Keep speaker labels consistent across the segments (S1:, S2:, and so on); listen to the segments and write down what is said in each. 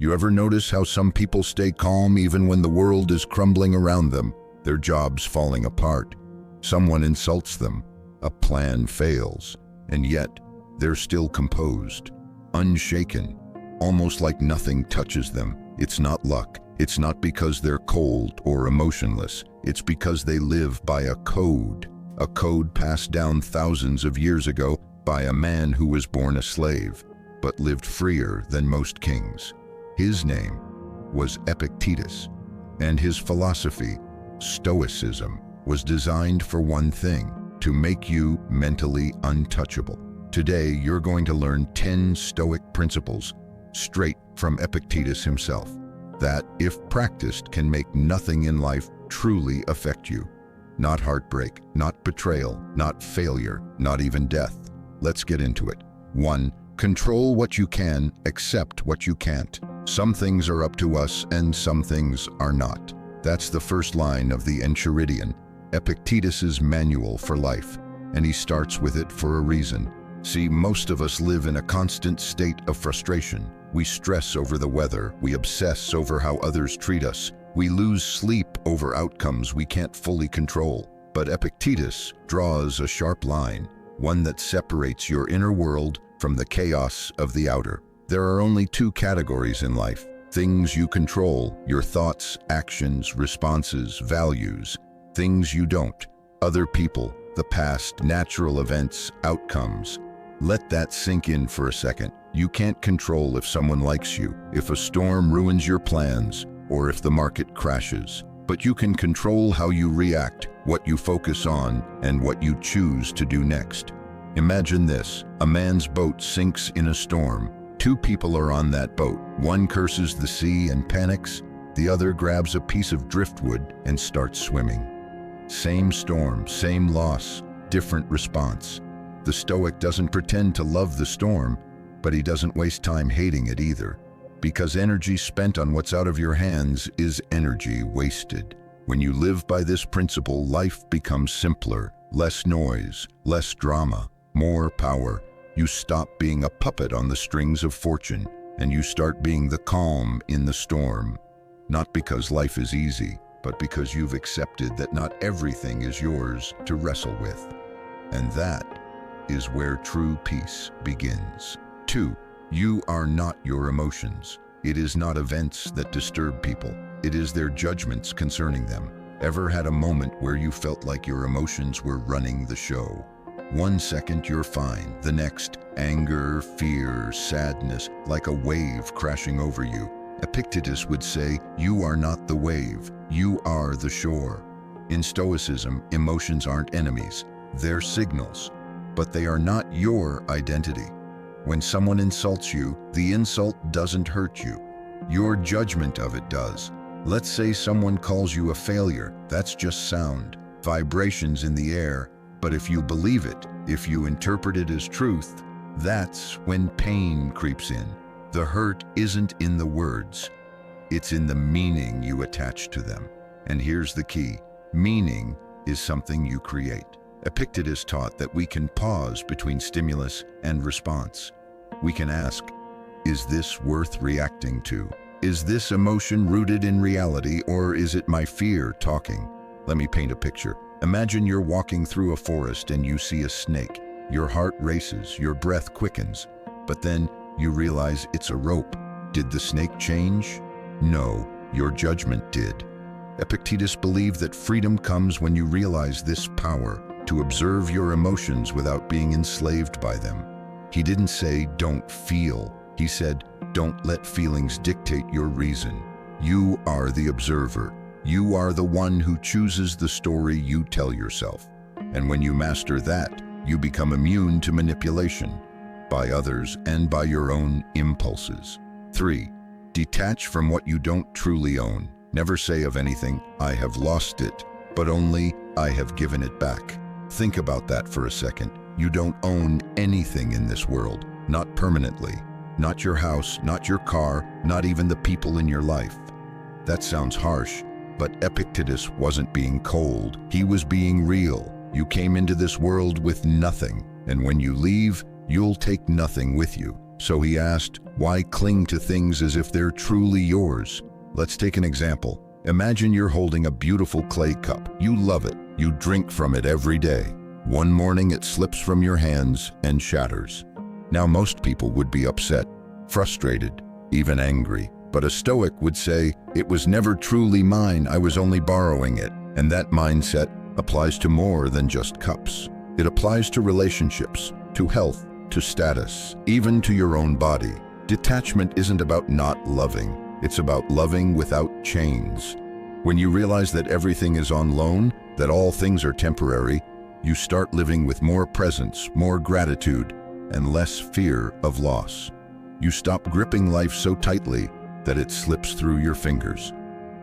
S1: You ever notice how some people stay calm even when the world is crumbling around them, their jobs falling apart? Someone insults them, a plan fails, and yet they're still composed, unshaken, almost like nothing touches them. It's not luck. It's not because they're cold or emotionless. It's because they live by a code passed down thousands of years ago by a man who was born a slave, but lived freer than most kings. His name was Epictetus, and his philosophy, Stoicism, was designed for one thing: to make you mentally untouchable. Today, you're going to learn 10 Stoic principles straight from Epictetus himself, that, if practiced, can make nothing in life truly affect you. Not heartbreak, not betrayal, not failure, not even death. Let's get into it. 1. Control what you can, accept what you can't. Some things are up to us and some things are not. That's the first line of the Enchiridion, Epictetus's manual for life, and he starts with it for a reason. See, most of us live in a constant state of frustration. We stress over the weather, we obsess over how others treat us, we lose sleep over outcomes we can't fully control. But Epictetus draws a sharp line, one that separates your inner world from the chaos of the outer. There are only two categories in life: things you control, your thoughts, actions, responses, values; things you don't, other people, the past, natural events, outcomes. Let that sink in for a second. You can't control if someone likes you, if a storm ruins your plans, or if the market crashes. But you can control how you react, what you focus on, and what you choose to do next. Imagine this: a man's boat sinks in a storm. Two people are on that boat. One curses the sea and panics. The other grabs a piece of driftwood and starts swimming. Same storm, same loss, different response. The Stoic doesn't pretend to love the storm, but he doesn't waste time hating it either, because energy spent on what's out of your hands is energy wasted. When you live by this principle, life becomes simpler, less noise, less drama, more power. You stop being a puppet on the strings of fortune, and you start being the calm in the storm. Not because life is easy, but because you've accepted that not everything is yours to wrestle with. And that is where true peace begins. 2. You are not your emotions. It is not events that disturb people. It is their judgments concerning them. Ever had a moment where you felt like your emotions were running the show? One second you're fine, the next, anger, fear, sadness, like a wave crashing over you. Epictetus would say, you are not the wave, you are the shore. In Stoicism, emotions aren't enemies, they're signals, but they are not your identity. When someone insults you, the insult doesn't hurt you. Your judgment of it does. Let's say someone calls you a failure. That's just sound, vibrations in the air. But if you believe it, if you interpret it as truth, that's when pain creeps in. The hurt isn't in the words. It's in the meaning you attach to them. And here's the key. Meaning is something you create. Epictetus taught that we can pause between stimulus and response. We can ask, is this worth reacting to? Is this emotion rooted in reality, or is it my fear talking? Let me paint a picture. Imagine you're walking through a forest and you see a snake. Your heart races, your breath quickens, but then you realize it's a rope. Did the snake change? No, your judgment did. Epictetus believed that freedom comes when you realize this power, to observe your emotions without being enslaved by them. He didn't say, don't feel. He said, don't let feelings dictate your reason. You are the observer. You are the one who chooses the story you tell yourself. And when you master that, you become immune to manipulation by others and by your own impulses. 3. Detach from what you don't truly own. Never say of anything, I have lost it, but only, I have given it back. Think about that for a second. You don't own anything in this world, not permanently. Not your house, not your car, not even the people in your life. That sounds harsh, but Epictetus wasn't being cold. He was being real. You came into this world with nothing, and when you leave, you'll take nothing with you. So he asked, why cling to things as if they're truly yours? Let's take an example. Imagine you're holding a beautiful clay cup. You love it. You drink from it every day. One morning it slips from your hands and shatters. Now most people would be upset, frustrated, even angry. But a Stoic would say, it was never truly mine, I was only borrowing it. And that mindset applies to more than just cups. It applies to relationships, to health, to status, even to your own body. Detachment isn't about not loving, it's about loving without chains. When you realize that everything is on loan, that all things are temporary, you start living with more presence, more gratitude, and less fear of loss. You stop gripping life so tightly that it slips through your fingers.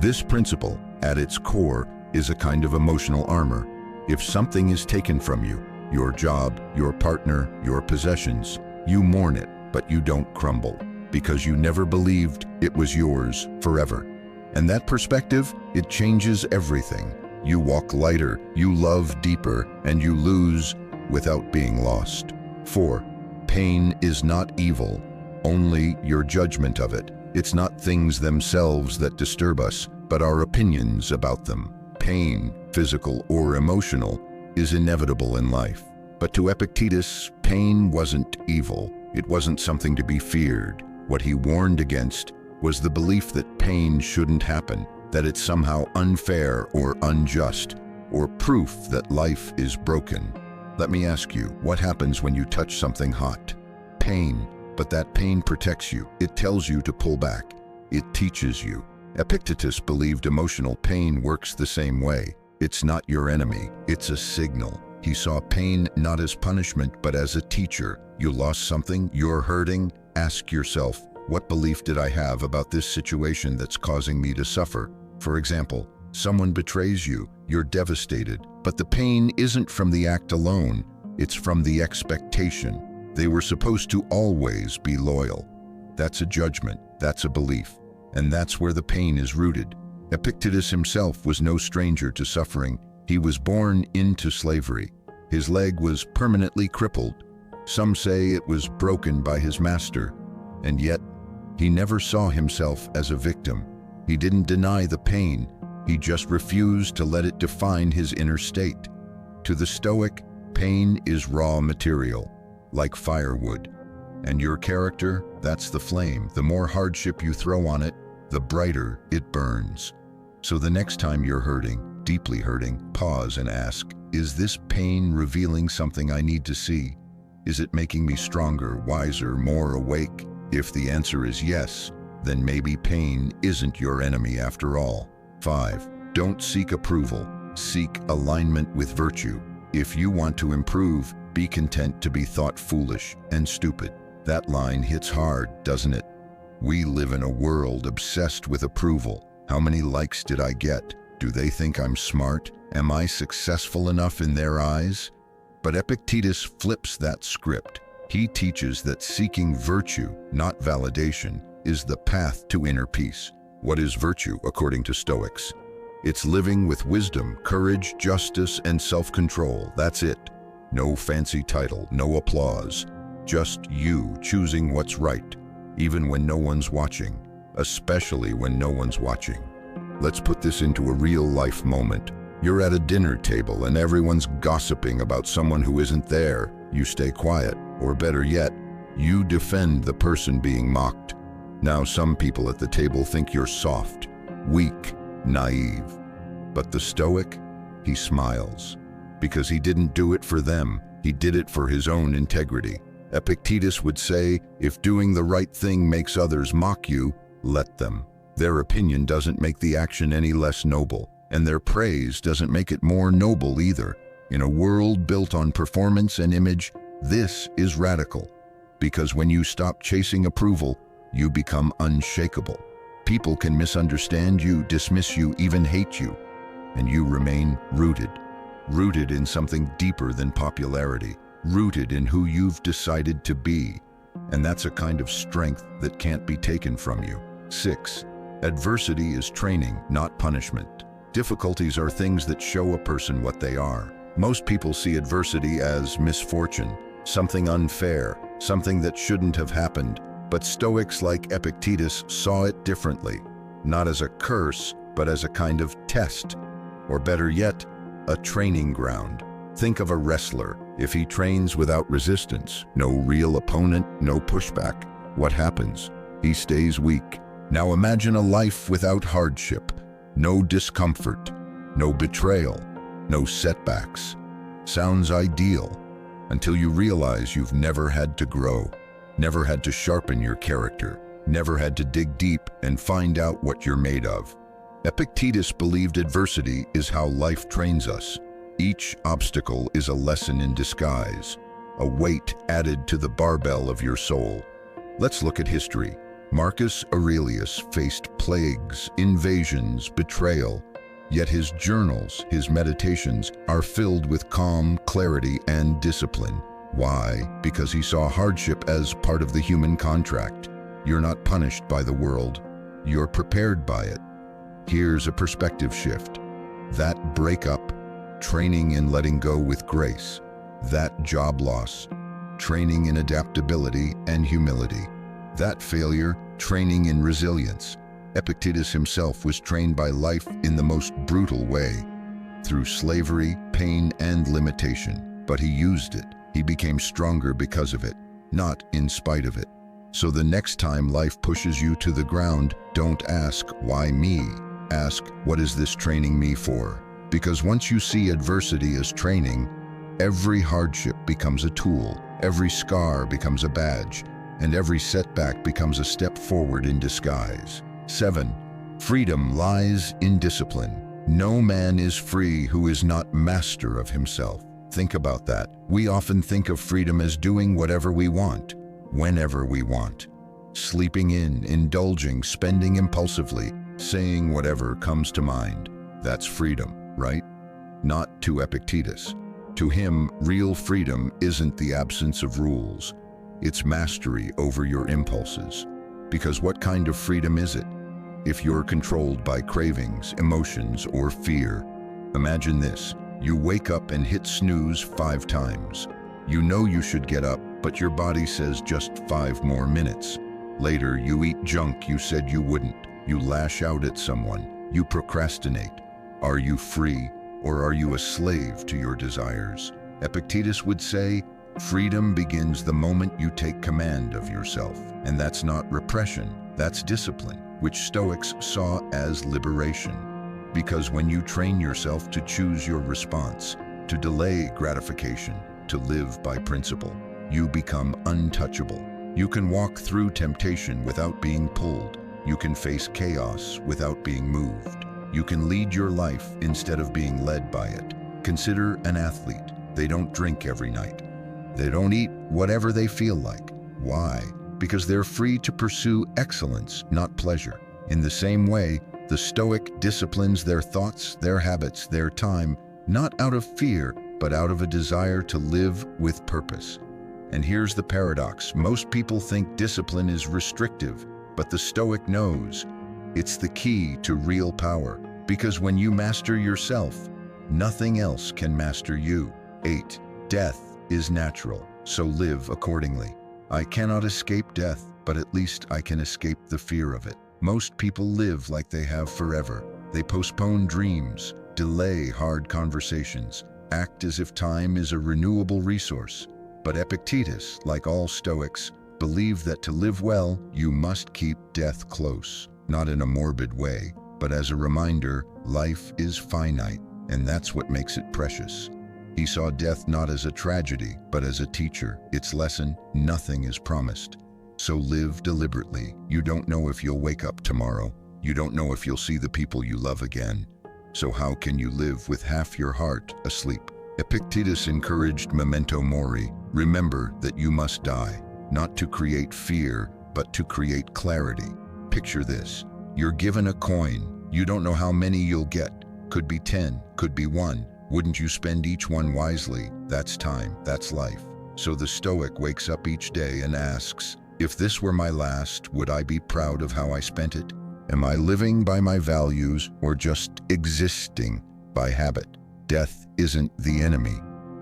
S1: This principle, at its core, is a kind of emotional armor. If something is taken from you, your job, your partner, your possessions, you mourn it, but you don't crumble, because you never believed it was yours forever. And that perspective, it changes everything. You walk lighter, you love deeper, and you lose without being lost. 4. Pain is not evil, only your judgment of it. It's not things themselves that disturb us, but our opinions about them. Pain, physical or emotional, is inevitable in life. But to Epictetus, pain wasn't evil. It wasn't something to be feared. What he warned against was the belief that pain shouldn't happen, that it's somehow unfair or unjust, or proof that life is broken. Let me ask you, what happens when you touch something hot? Pain, but that pain protects you. It tells you to pull back. It teaches you. Epictetus believed emotional pain works the same way. It's not your enemy, it's a signal. He saw pain not as punishment, but as a teacher. You lost something, you're hurting. Ask yourself, what belief did I have about this situation that's causing me to suffer? For example, someone betrays you, you're devastated, but the pain isn't from the act alone, it's from the expectation. They were supposed to always be loyal. That's a judgment, that's a belief, and that's where the pain is rooted. Epictetus himself was no stranger to suffering. He was born into slavery. His leg was permanently crippled. Some say it was broken by his master, and yet he never saw himself as a victim. He didn't deny the pain, he just refused to let it define his inner state. To the Stoic, pain is raw material, like firewood. And your character, that's the flame. The more hardship you throw on it, the brighter it burns. So the next time you're hurting, deeply hurting, pause and ask, is this pain revealing something I need to see? Is it making me stronger, wiser, more awake? If the answer is yes, then maybe pain isn't your enemy after all. 5. Don't seek approval. Seek alignment with virtue. If you want to improve, be content to be thought foolish and stupid. That line hits hard, doesn't it? We live in a world obsessed with approval. How many likes did I get? Do they think I'm smart? Am I successful enough in their eyes? But Epictetus flips that script. He teaches that seeking virtue, not validation, is the path to inner peace. What is virtue, according to Stoics? It's living with wisdom, courage, justice, and self-control. That's it. No fancy title, no applause. Just you choosing what's right, even when no one's watching, especially when no one's watching. Let's put this into a real-life moment. You're at a dinner table and everyone's gossiping about someone who isn't there. You stay quiet, or better yet, you defend the person being mocked. Now some people at the table think you're soft, weak, naive. But the Stoic, he smiles. Because he didn't do it for them, he did it for his own integrity. Epictetus would say, if doing the right thing makes others mock you, let them. Their opinion doesn't make the action any less noble, and their praise doesn't make it more noble either. In a world built on performance and image, this is radical. Because when you stop chasing approval, you become unshakable. People can misunderstand you, dismiss you, even hate you, and you remain rooted. Rooted in something deeper than popularity. Rooted in who you've decided to be. And that's a kind of strength that can't be taken from you. 6. Adversity is training, not punishment. Difficulties are things that show a person what they are. Most people see adversity as misfortune, something unfair, something that shouldn't have happened. But Stoics like Epictetus saw it differently, not as a curse, but as a kind of test, or better yet, a training ground. Think of a wrestler. If he trains without resistance, no real opponent, no pushback, what happens? He stays weak. Now imagine a life without hardship, no discomfort, no betrayal, no setbacks. Sounds ideal, until you realize you've never had to grow, never had to sharpen your character, never had to dig deep and find out what you're made of. Epictetus believed adversity is how life trains us. Each obstacle is a lesson in disguise, a weight added to the barbell of your soul. Let's look at history. Marcus Aurelius faced plagues, invasions, betrayal, yet his journals, his meditations, are filled with calm, clarity, and discipline. Why? Because he saw hardship as part of the human contract. You're not punished by the world, you're prepared by it. Here's a perspective shift. That breakup, training in letting go with grace. That job loss, training in adaptability and humility. That failure, training in resilience. Epictetus himself was trained by life in the most brutal way, through slavery, pain, and limitation. But he used it. He became stronger because of it, not in spite of it. So the next time life pushes you to the ground, don't ask, why me? Ask, what is this training me for? Because once you see adversity as training, every hardship becomes a tool, every scar becomes a badge, and every setback becomes a step forward in disguise. 7. Freedom lies in discipline. No man is free who is not master of himself. Think about that. We often think of freedom as doing whatever we want, whenever we want. Sleeping in, indulging, spending impulsively, saying whatever comes to mind. That's freedom, right? Not to Epictetus. To him, real freedom isn't the absence of rules. It's mastery over your impulses. Because what kind of freedom is it? If you're controlled by cravings, emotions, or fear. Imagine this. You wake up and hit snooze 5 times. You know you should get up, but your body says just 5 more minutes. Later, you eat junk you said you wouldn't. You lash out at someone. You procrastinate. Are you free, or are you a slave to your desires? Epictetus would say, freedom begins the moment you take command of yourself. And that's not repression, that's discipline, which Stoics saw as liberation. Because when you train yourself to choose your response, to delay gratification, to live by principle, you become untouchable. You can walk through temptation without being pulled. You can face chaos without being moved. You can lead your life instead of being led by it. Consider an athlete. They don't drink every night. They don't eat whatever they feel like. Why? Because they're free to pursue excellence, not pleasure. In the same way, the Stoic disciplines their thoughts, their habits, their time, not out of fear, but out of a desire to live with purpose. And here's the paradox. Most people think discipline is restrictive, but the Stoic knows it's the key to real power. Because when you master yourself, nothing else can master you. 8. Death is natural, so live accordingly. I cannot escape death, but at least I can escape the fear of it. Most people live like they have forever. They postpone dreams, delay hard conversations, act as if time is a renewable resource. But Epictetus, like all Stoics, believed that to live well, you must keep death close. Not in a morbid way, but as a reminder, life is finite, and that's what makes it precious. He saw death not as a tragedy, but as a teacher. Its lesson, nothing is promised. So live deliberately. You don't know if you'll wake up tomorrow. You don't know if you'll see the people you love again. So how can you live with half your heart asleep? Epictetus encouraged memento mori. Remember that you must die, not to create fear, but to create clarity. Picture this. You're given a coin. You don't know how many you'll get. Could be 10, could be 1. Wouldn't you spend each one wisely? That's time, that's life. So the Stoic wakes up each day and asks, if this were my last, would I be proud of how I spent it? Am I living by my values or just existing by habit? Death isn't the enemy.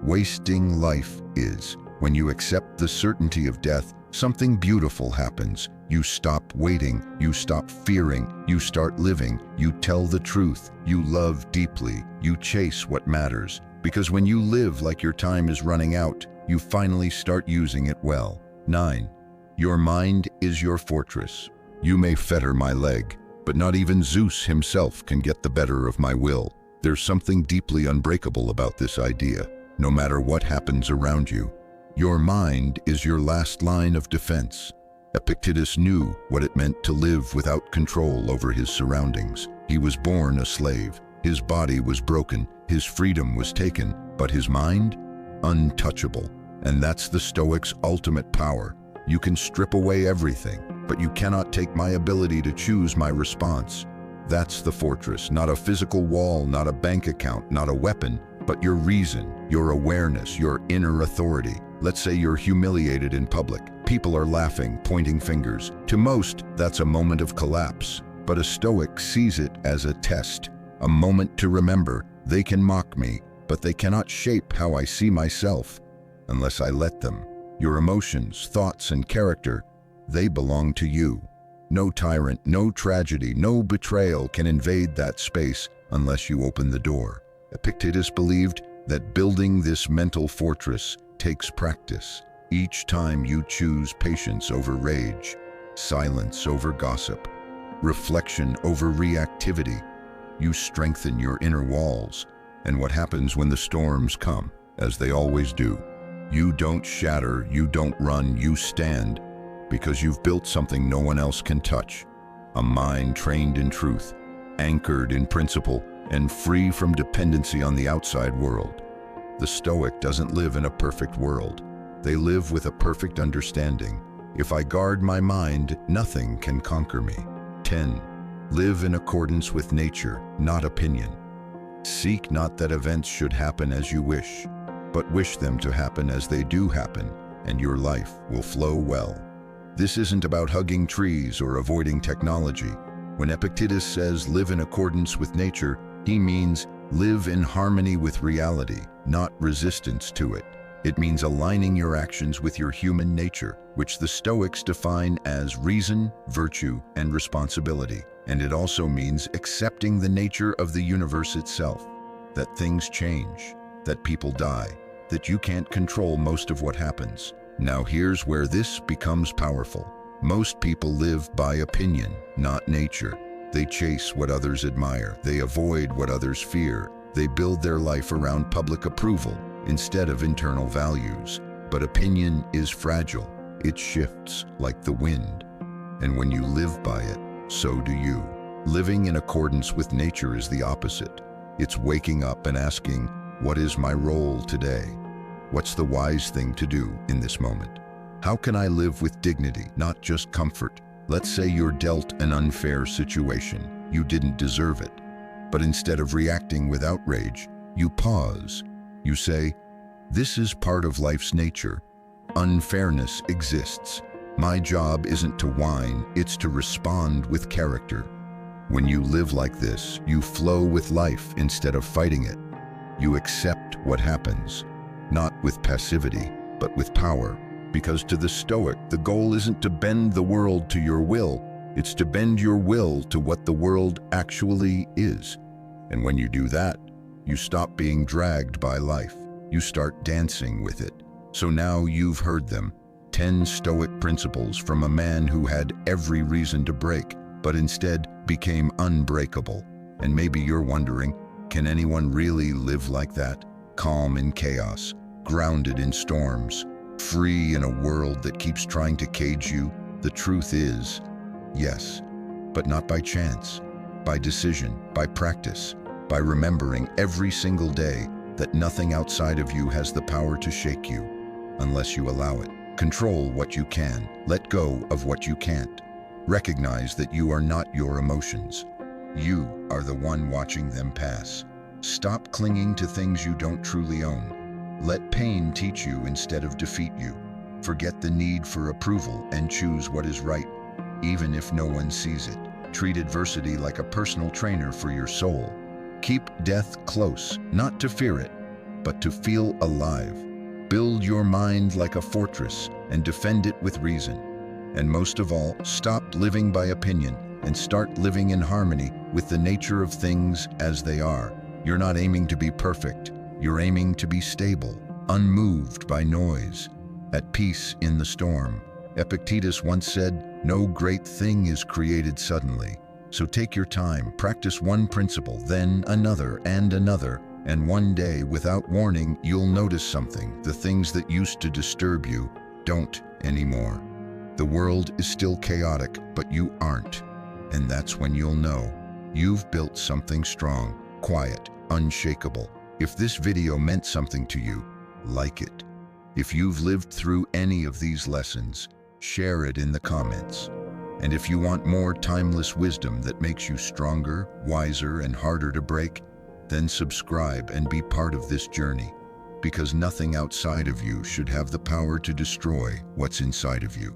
S1: Wasting life is. When you accept the certainty of death, something beautiful happens. You stop waiting, you stop fearing, you start living, you tell the truth, you love deeply, you chase what matters. Because when you live like your time is running out, you finally start using it well. 9. Your mind is your fortress. You may fetter my leg, but not even Zeus himself can get the better of my will. There's something deeply unbreakable about this idea. No matter what happens around you, your mind is your last line of defense. Epictetus knew what it meant to live without control over his surroundings. He was born a slave. His body was broken. His freedom was taken. But his mind? Untouchable. And that's the Stoic's ultimate power. You can strip away everything, but you cannot take my ability to choose my response. That's the fortress, not a physical wall, not a bank account, not a weapon, but your reason, your awareness, your inner authority. Let's say you're humiliated in public. People are laughing, pointing fingers. To most, that's a moment of collapse. But a Stoic sees it as a test, a moment to remember. They can mock me, but they cannot shape how I see myself unless I let them. Your emotions, thoughts, and character, they belong to you. No tyrant, no tragedy, no betrayal can invade that space unless you open the door. Epictetus believed that building this mental fortress takes practice. Each time you choose patience over rage, silence over gossip, reflection over reactivity, you strengthen your inner walls. And what happens when the storms come, as they always do? You don't shatter, you don't run, you stand, because you've built something no one else can touch. A mind trained in truth, anchored in principle, and free from dependency on the outside world. The Stoic doesn't live in a perfect world. They live with a perfect understanding. If I guard my mind, nothing can conquer me. 10. Live in accordance with nature, not opinion. Seek not that events should happen as you wish, but wish them to happen as they do happen, and your life will flow well. This isn't about hugging trees or avoiding technology. When Epictetus says live in accordance with nature, he means live in harmony with reality, not resistance to it. It means aligning your actions with your human nature, which the Stoics define as reason, virtue, and responsibility. And it also means accepting the nature of the universe itself, that things change, that people die, that you can't control most of what happens. Now here's where this becomes powerful. Most people live by opinion, not nature. They chase what others admire. They avoid what others fear. They build their life around public approval instead of internal values. But opinion is fragile. It shifts like the wind. And when you live by it, so do you. Living in accordance with nature is the opposite. It's waking up and asking, what is my role today? What's the wise thing to do in this moment? How can I live with dignity, not just comfort? Let's say you're dealt an unfair situation. You didn't deserve it. But instead of reacting with outrage, you pause. You say, this is part of life's nature. Unfairness exists. My job isn't to whine, it's to respond with character. When you live like this, you flow with life instead of fighting it. You accept what happens, not with passivity, but with power. Because to the Stoic, the goal isn't to bend the world to your will, it's to bend your will to what the world actually is. And when you do that, you stop being dragged by life. You start dancing with it. So now you've heard them. 10 Stoic principles from a man who had every reason to break, but instead became unbreakable. And maybe you're wondering, can anyone really live like that? Calm in chaos, grounded in storms, free in a world that keeps trying to cage you? The truth is, yes, but not by chance, by decision, by practice, by remembering every single day that nothing outside of you has the power to shake you, unless you allow it. Control what you can, let go of what you can't. Recognize that you are not your emotions. You are the one watching them pass. Stop clinging to things you don't truly own. Let pain teach you instead of defeat you. Forget the need for approval and choose what is right, even if no one sees it. Treat adversity like a personal trainer for your soul. Keep death close, not to fear it, but to feel alive. Build your mind like a fortress and defend it with reason. And most of all, stop living by opinion and start living in harmony with the nature of things as they are. You're not aiming to be perfect. You're aiming to be stable, unmoved by noise, at peace in the storm. Epictetus once said, "No great thing is created suddenly." So take your time, practice one principle, then another, and one day, without warning, you'll notice something. The things that used to disturb you don't anymore. The world is still chaotic, but you aren't. And that's when you'll know you've built something strong, quiet, unshakable. If this video meant something to you, like it. If you've lived through any of these lessons, share it in the comments. And if you want more timeless wisdom that makes you stronger, wiser, and harder to break, then subscribe and be part of this journey, because nothing outside of you should have the power to destroy what's inside of you.